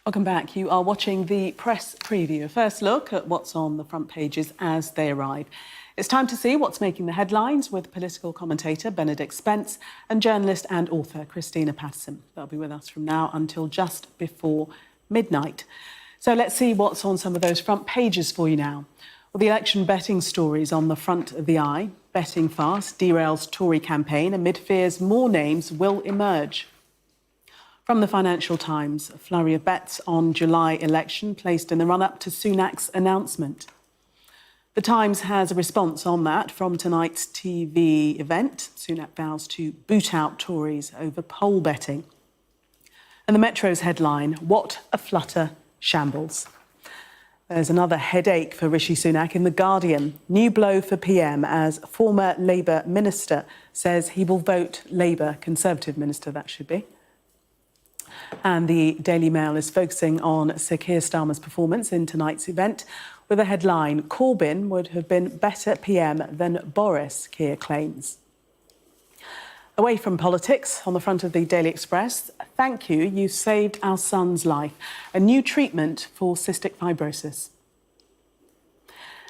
Welcome back. You are watching the press preview. A first look at what's on the front pages as they arrive. It's time to see what's making the headlines with political commentator Benedict Spence and journalist and author Christina Patterson. They'll be with us from now until just before midnight. So let's see what's on some of those front pages for you now. Well, the election betting stories on the front of the eye. Betting fast derails Tory campaign amid fears more names will emerge. From the Financial Times, a flurry of bets on July election placed in the run-up to Sunak's announcement. The Times has a response on that from tonight's TV event. Sunak vows to boot out Tories over poll betting. And the Metro's headline, "What a flutter shambles." There's another headache for Rishi Sunak in The Guardian. New blow for PM as former Labour minister says he will vote Labour, Conservative minister that should be. And the Daily Mail is focusing on Sir Keir Starmer's performance in tonight's event with a headline, "Corbyn would have been better PM than Boris," Keir claims. Away from politics, on the front of the Daily Express, "Thank you, you saved our son's life. A new treatment for cystic fibrosis."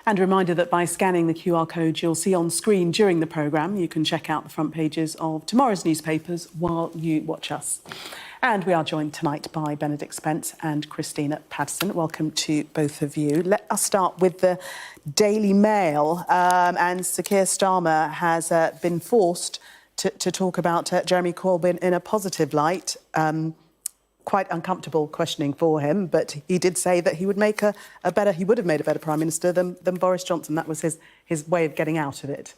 And a reminder that by scanning the QR code you'll see on screen during the programme, you can check out the front pages of tomorrow's newspapers while you watch us. And we are joined tonight by Benedict Spence and Christina Patterson. Welcome to both of you. Let us start with the Daily Mail. And Sir Keir Starmer has been forced to talk about Jeremy Corbyn in a positive light. Quite uncomfortable questioning for him, but he did say that he would make he would have made a better Prime Minister than Boris Johnson. That was his way of getting out of it.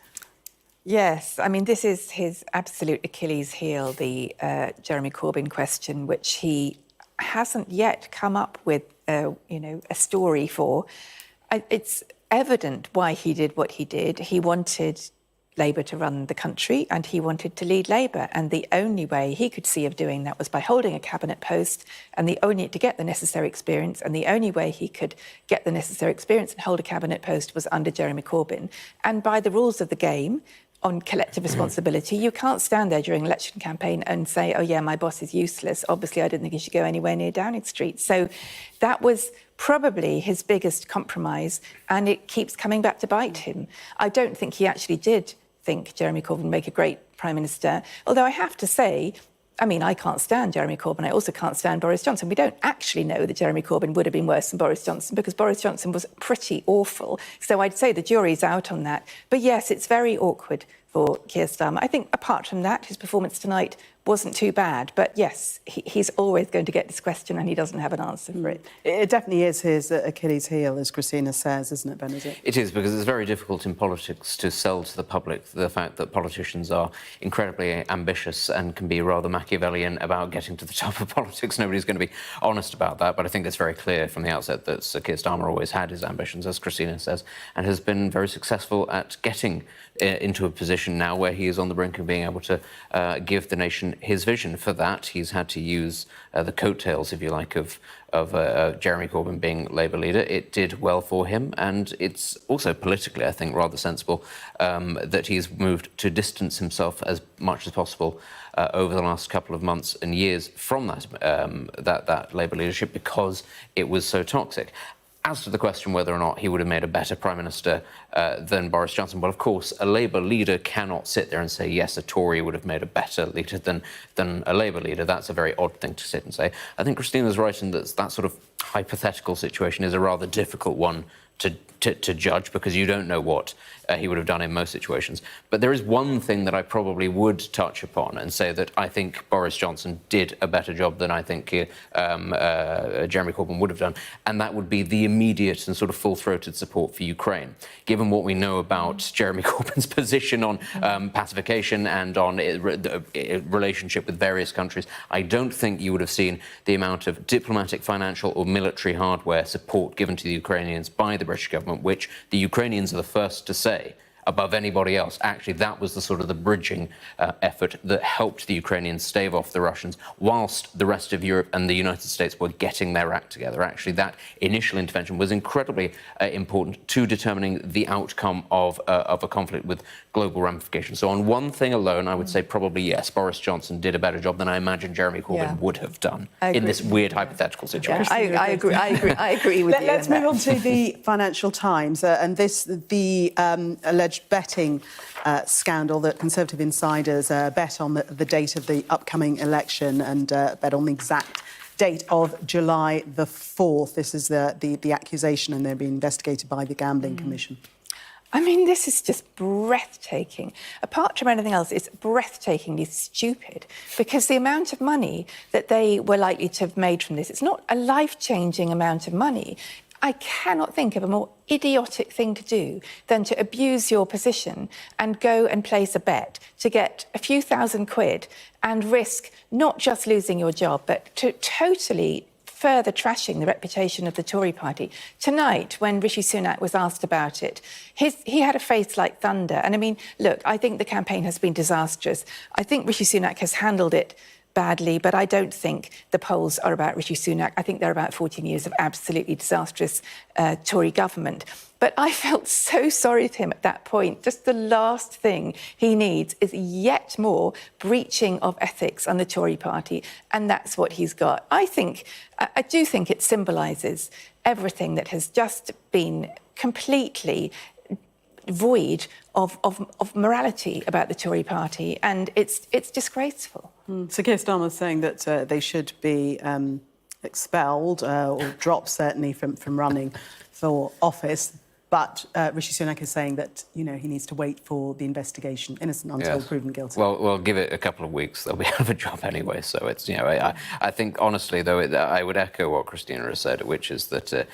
Yes, I mean, this is his absolute Achilles heel, the Jeremy Corbyn question, which he hasn't yet come up with, a story for. It's evident why he did what he did. He wanted Labour to run the country and he wanted to lead Labour. And the only way he could see of doing that was by holding a cabinet post and to get the necessary experience. And the only way he could get the necessary experience and hold a cabinet post was under Jeremy Corbyn. And by the rules of the game, on collective responsibility, you can't stand there during an election campaign and say, oh, yeah, my boss is useless. Obviously, I didn't think he should go anywhere near Downing Street. So that was probably his biggest compromise, and it keeps coming back to bite him. I don't think he actually did think Jeremy Corbyn would make a great Prime Minister, although I have to say, I mean, I can't stand Jeremy Corbyn. I also can't stand Boris Johnson. We don't actually know that Jeremy Corbyn would have been worse than Boris Johnson because Boris Johnson was pretty awful. So I'd say the jury's out on that. But yes, it's very awkward for Keir Starmer. I think apart from that, his performance tonight wasn't too bad. But yes, he's always going to get this question and he doesn't have an answer for it. It definitely is his Achilles heel, as Christina says, isn't it, Benedict? It is, because it's very difficult in politics to sell to the public the fact that politicians are incredibly ambitious and can be rather Machiavellian about getting to the top of politics. Nobody's going to be honest about that, but I think it's very clear from the outset that Sir Keir Starmer always had his ambitions, as Christina says, and has been very successful at getting into a position now where he is on the brink of being able to give the nation his vision. For that, he's had to use the coattails, if you like, of Jeremy Corbyn being Labour leader. It did well for him, and it's also politically, I think, rather sensible that he's moved to distance himself as much as possible over the last couple of months and years from that Labour leadership because it was so toxic. As to the question whether or not he would have made a better Prime Minister than Boris Johnson, well, of course, a Labour leader cannot sit there and say, yes, a Tory would have made a better leader than a Labour leader. That's a very odd thing to sit and say. I think Christina's right in that sort of hypothetical situation is a rather difficult one to judge because you don't know what he would have done in most situations. But there is one thing that I probably would touch upon and say that I think Boris Johnson did a better job than I think Jeremy Corbyn would have done, and that would be the immediate and sort of full-throated support for Ukraine. Given what we know about Jeremy Corbyn's position on pacification and on relationship with various countries, I don't think you would have seen the amount of diplomatic, financial or military hardware support given to the Ukrainians by the British government, which the Ukrainians are the first to say above anybody else. Actually, that was the sort of the bridging effort that helped the Ukrainians stave off the Russians, whilst the rest of Europe and the United States were getting their act together. Actually, that initial intervention was incredibly important to determining the outcome of a conflict with global ramifications. So on one thing alone, I would say probably yes, Boris Johnson did a better job than I imagine Jeremy Corbyn would have done in this weird hypothetical situation. I agree with you. Let's move on to the Financial Times and the alleged betting scandal that Conservative insiders bet on the date of the upcoming election and bet on the exact date of July the 4th. This is the accusation, and they're being investigated by the Gambling Commission. I mean, this is just breathtaking. Apart from anything else, it's breathtakingly stupid because the amount of money that they were likely to have made from this, it's not a life-changing amount of money. I cannot think of a more idiotic thing to do than to abuse your position and go and place a bet to get a few £1,000 and risk not just losing your job, but to totally further trashing the reputation of the Tory party. Tonight, when Rishi Sunak was asked about it, he had a face like thunder. And I mean, look, I think the campaign has been disastrous. I think Rishi Sunak has handled it badly, but I don't think the polls are about Rishi Sunak. I think they're about 14 years of absolutely disastrous Tory government. But I felt so sorry for him at that point. Just the last thing he needs is yet more breaching of ethics on the Tory party, and that's what he's got. I do think it symbolises everything that has just been completely void of morality about the Tory party, and it's disgraceful. So Keir Starmer's saying that they should be expelled or dropped, certainly, from running for office. But Rishi Sunak is saying that, you know, he needs to wait for the investigation, innocent until proven guilty. Well, give it a couple of weeks, they'll be out of a job anyway. So it's, you know, I think, honestly, though, I would echo what Christina has said, which is that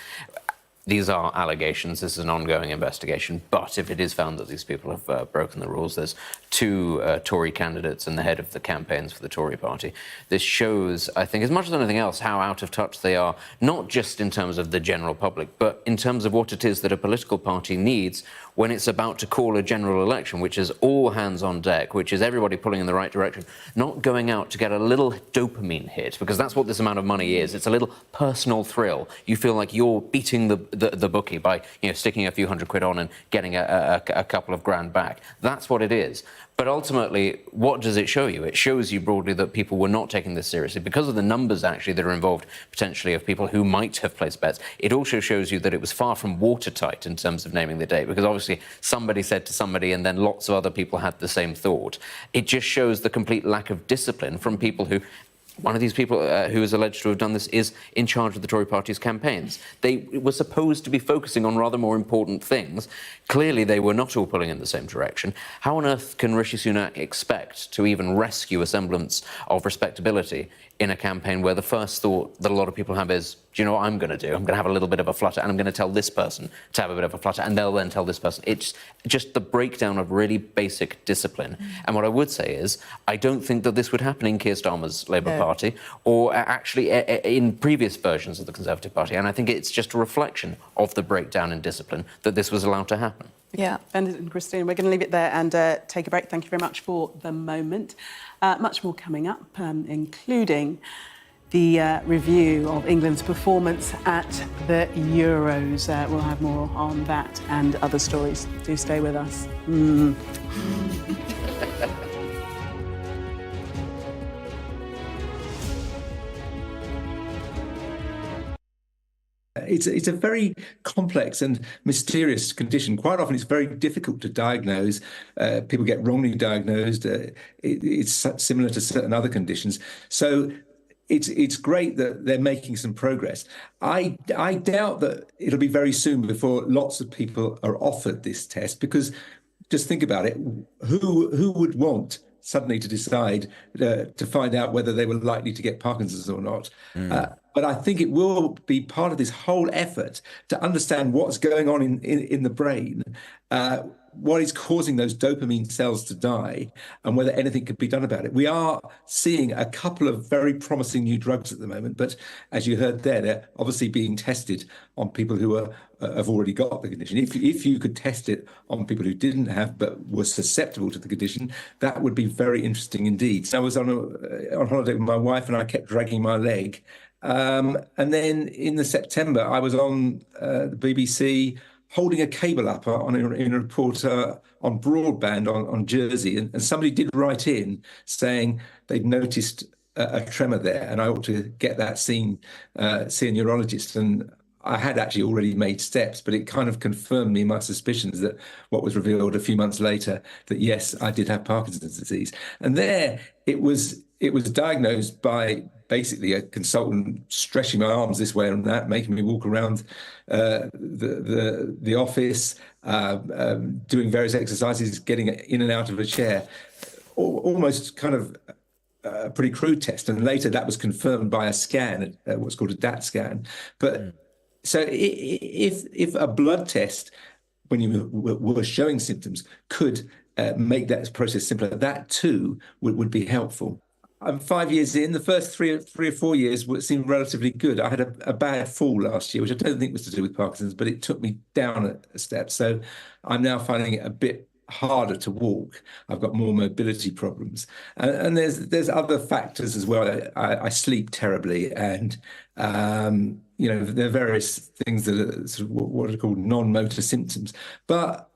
these are allegations. This is an ongoing investigation. But if it is found that these people have broken the rules, there's two Tory candidates and the head of the campaigns for the Tory party. This shows, I think, as much as anything else, how out of touch they are, not just in terms of the general public, but in terms of what it is that a political party needs when it's about to call a general election, which is all hands on deck, which is everybody pulling in the right direction, not going out to get a little dopamine hit, because that's what this amount of money is. It's a little personal thrill. You feel like you're beating the bookie by, you know, sticking a few £100 on and getting a couple of grand back. That's what it is. But ultimately, what does it show you? It shows you broadly that people were not taking this seriously because of the numbers, actually, that are involved, potentially, of people who might have placed bets. It also shows you that it was far from watertight in terms of naming the date, because obviously somebody said to somebody and then lots of other people had the same thought. It just shows the complete lack of discipline from people who... One of these people who is alleged to have done this is in charge of the Tory party's campaigns. They were supposed to be focusing on rather more important things. Clearly, they were not all pulling in the same direction. How on earth can Rishi Sunak expect to even rescue a semblance of respectability in a campaign where the first thought that a lot of people have is, do you know what I'm going to do? I'm going to have a little bit of a flutter, and I'm going to tell this person to have a bit of a flutter, and they'll then tell this person. It's just the breakdown of really basic discipline. And what I would say is, I don't think that this would happen in Keir Starmer's Labour Party, or actually in previous versions of the Conservative Party. And I think it's just a reflection of the breakdown in discipline that this was allowed to happen. Yeah, Benedict and Christina, we're going to leave it there and take a break. Thank you very much for the moment. Much more coming up, including the review of England's performance at the Euros. We'll have more on that and other stories. Do stay with us. It's a very complex and mysterious condition. Quite often, it's very difficult to diagnose. People get wrongly diagnosed. It's similar to certain other conditions. So it's great that they're making some progress. I doubt that it'll be very soon before lots of people are offered this test, because just think about it. Who would want suddenly to decide to find out whether they were likely to get Parkinson's or not? But I think it will be part of this whole effort to understand what's going on in the brain, what is causing those dopamine cells to die, and whether anything could be done about it. We are seeing a couple of very promising new drugs at the moment, but as you heard there, they're obviously being tested on people who are have already got the condition. If you could test it on people who didn't have but were susceptible to the condition, that would be very interesting indeed. So I was on holiday with my wife, and I kept dragging my leg. And then in the September, I was on the BBC holding a cable up in a report on broadband on Jersey, and somebody did write in saying they'd noticed a tremor there, and I ought to get that seen, see a neurologist. And I had actually already made steps, but it kind of confirmed me my suspicions that what was revealed a few months later, that yes, I did have Parkinson's disease. And there it was diagnosed by basically a consultant stretching my arms this way and that, making me walk around the office, doing various exercises, getting in and out of a chair, almost kind of a pretty crude test. And later that was confirmed by a scan, what's called a DAT scan. But so if a blood test, when you were showing symptoms, could make that process simpler, that too would be helpful. I'm 5 years in. The first three or 4 years seemed relatively good. I had a bad fall last year, which I don't think was to do with Parkinson's, but it took me down a step. So I'm now finding it a bit harder to walk. I've got more mobility problems, and there's other factors as well. I sleep terribly, and there are various things that are sort of what are called non-motor symptoms. But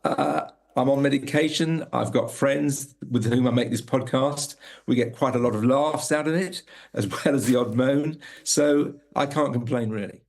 I'm on medication. I've got friends with whom I make this podcast. We get quite a lot of laughs out of it, as well as the odd moan. So I can't complain, really.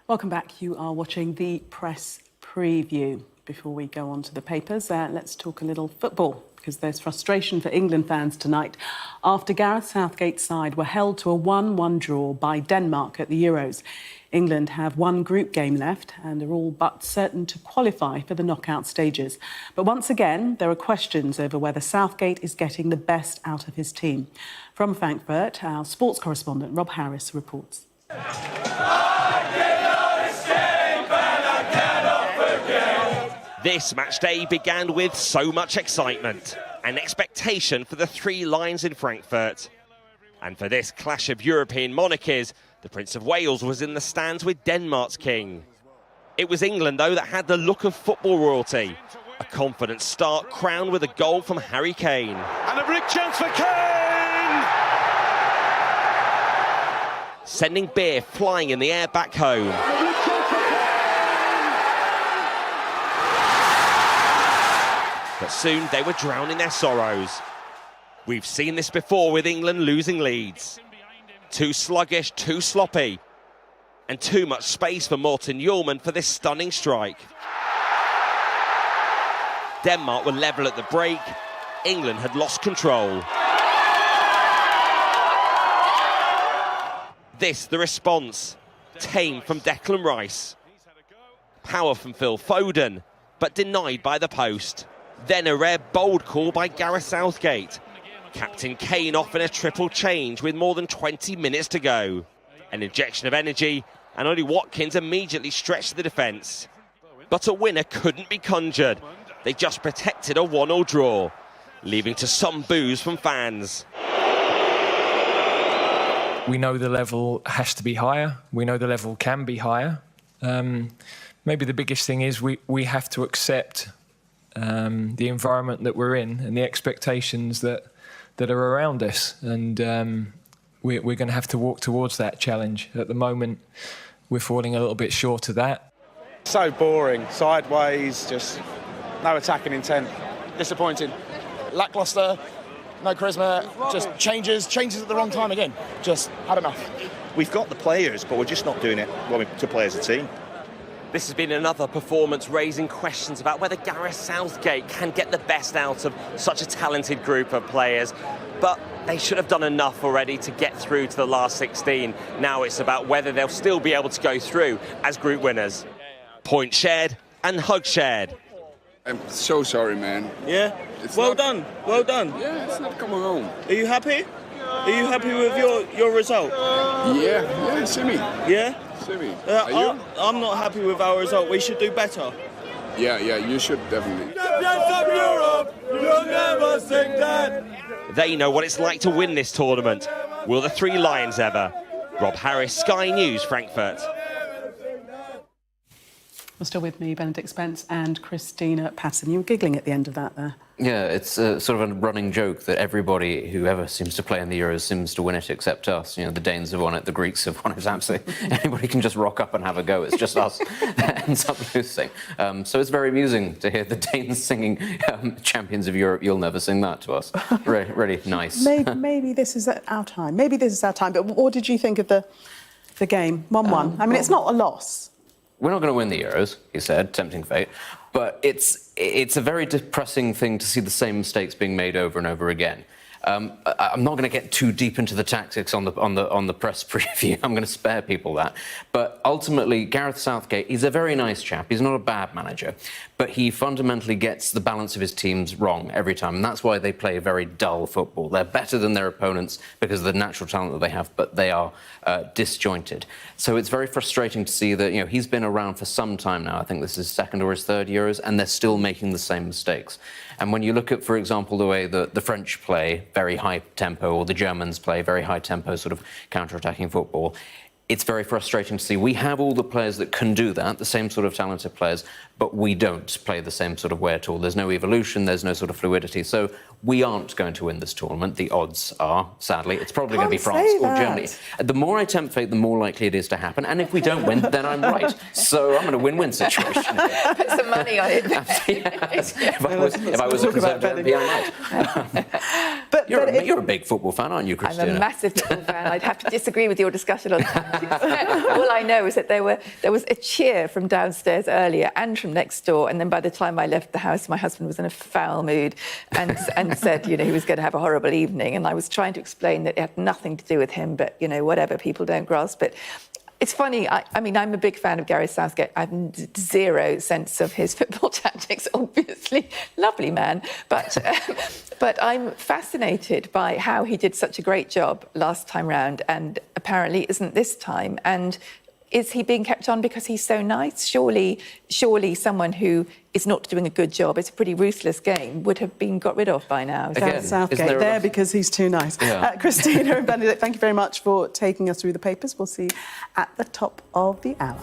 Welcome back. You are watching the press preview. Before we go on to the papers, let's talk a little football, because there's frustration for England fans tonight after Gareth Southgate's side were held to a 1-1 draw by Denmark at the Euros. England have one group game left and are all but certain to qualify for the knockout stages. But once again, there are questions over whether Southgate is getting the best out of his team. From Frankfurt, our sports correspondent Rob Harris reports. This match day began with so much excitement and expectation for the three lions in Frankfurt. And for this clash of European monarchies, the Prince of Wales was in the stands with Denmark's king. It was England, though, that had the look of football royalty. A confident start crowned with a goal from Harry Kane. And a big chance for Kane! Sending beer flying in the air back home. But soon they were drowning their sorrows. We've seen this before with England losing leads. Too sluggish, too sloppy, and too much space for Morten Hjulmand for this stunning strike. Denmark were level at the break. England had lost control. This, the response. Tame from Declan Rice. Power from Phil Foden, but denied by the post. Then a rare bold call by Gareth Southgate. Captain Kane off in a triple change with more than 20 minutes to go. An injection of energy, and only Watkins immediately stretched the defence. But a winner couldn't be conjured. They just protected a 1-1 draw, leaving to some boos from fans. We know the level has to be higher. We know the level can be higher. Maybe the biggest thing is we have to accept the environment that we're in and the expectations that are around us, and we're going to have to walk towards that challenge. At the moment, we're falling a little bit short of that. So boring, sideways, just no attacking intent. Disappointing. Lackluster, no charisma, just changes at the wrong time again. Just had enough. We've got the players, but we're just not doing it to play as a team. This has been another performance raising questions about whether Gareth Southgate can get the best out of such a talented group of players. But they should have done enough already to get through to the last 16. Now it's about whether they'll still be able to go through as group winners. Point shared and hug shared. I'm so sorry, man. Yeah? Well done. Yeah, it's not coming home. Are you happy? Are you happy with your result? Yeah, semi. Yeah? Semi. Are you? I'm not happy with our result. We should do better. Yeah, you should definitely. They know what it's like to win this tournament. Will the Three Lions ever? Rob Harris, Sky News, Frankfurt. Well, still with me, Benedict Spence and Christina Patterson. You were giggling at the end of that there. Yeah, it's sort of a running joke that everybody who ever seems to play in the Euros seems to win it except us. You know, the Danes have won it, the Greeks have won it, absolutely. Anybody can just rock up and have a go. It's just us that ends up losing. So it's very amusing to hear the Danes singing Champions of Europe. You'll never sing that to us. Really nice. Maybe this is our time. Maybe this is our time. But what did you think of the game? 1-1. I mean, it's not a loss. We're not going to win the Euros, he said, tempting fate. But it's a very depressing thing to see the same mistakes being made over and over again. I'm not going to get too deep into the tactics on the press preview. I'm going to spare people that. But ultimately, Gareth Southgate, he's a very nice chap. He's not a bad manager. But he fundamentally gets the balance of his teams wrong every time. And that's why they play very dull football. They're better than their opponents because of the natural talent that they have, but they are disjointed. So it's very frustrating to see that, you know, he's been around for some time now. I think this is his second or his third Euros, and they're still making the same mistakes. And when you look at, for example, the way that the French play very high tempo, or the Germans play very high tempo sort of counter-attacking football, it's very frustrating to see. We have all the players that can do that, the same sort of talented players, but we don't play the same sort of way at all. There's no evolution, there's no sort of fluidity. So we aren't going to win this tournament. The odds are, sadly, it's probably going to be France or Germany. The more I tempt fate, the more likely it is to happen. And if we don't win, then I'm right. So I'm in a win-win situation. Put some money on it. If I was a Conservative MP, I might. But you're a big football fan, aren't you, Christina? I'm a massive football fan. I'd have to disagree with your discussion on tactics. All I know is that there was a cheer from downstairs earlier and from next door, and then by the time I left the house, my husband was in a foul mood and said, you know, he was going to have a horrible evening. And I was trying to explain that it had nothing to do with him, but, you know, whatever, people don't grasp it. It's funny, I mean, I'm a big fan of Gareth Southgate. I have zero sense of his football tactics, obviously. Lovely man. But I'm fascinated by how he did such a great job last time round and apparently isn't this time. And is he being kept on because he's so nice? Surely someone who is not doing a good job, it's a pretty ruthless game, would have been got rid of by now. Again, Southgate there because he's too nice. Yeah. Christina and Benedict, thank you very much for taking us through the papers. We'll see you at the top of the hour.